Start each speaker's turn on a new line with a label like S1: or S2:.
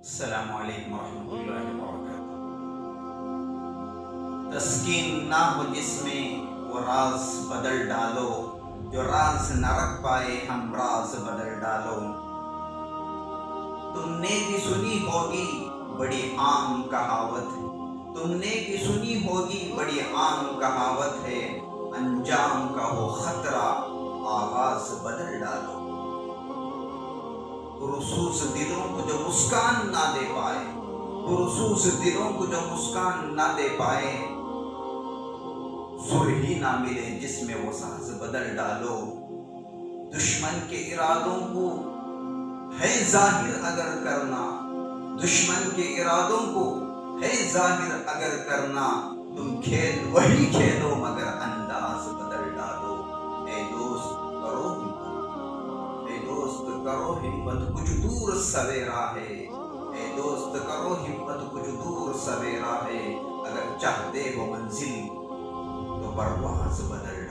S1: السلام علیکم ورحمۃ اللہ وبرکاتہ۔ تسکین نہ ہو جس میں وہ راز بدل ڈالو، جو راز نہ رکھ پائے ہم راز بدل ڈالو۔ تم نے بھی سنی ہوگی بڑی عام کہاوت، تم نے بھی سنی ہوگی بڑی عام کہاوت ہے، انجام کا ہو خطرہ آغاز بدل ڈالو۔ پرسوس دلوں کو جو مسکان نہ دے پائے، پرسوس دلوں کو جو مسکان نہ دے پائے، سر ہی نہ ملے جس میں وہ ساز بدل ڈالو۔ دشمن کے ارادوں کو ہے ظاہر اگر کرنا، دشمن کے ارادوں کو ہے ظاہر اگر کرنا، تم کھیل وہی کھیلو مگر انداز بدل ڈالو۔ اے دوست کرو ہمت، اے دوست کرو ہمت کچھ دور سویرا ہے، اے دوست کرو ہمت کچھ دور سویرا ہے، اگر چاہتے ہو منزل تو پرواز بدل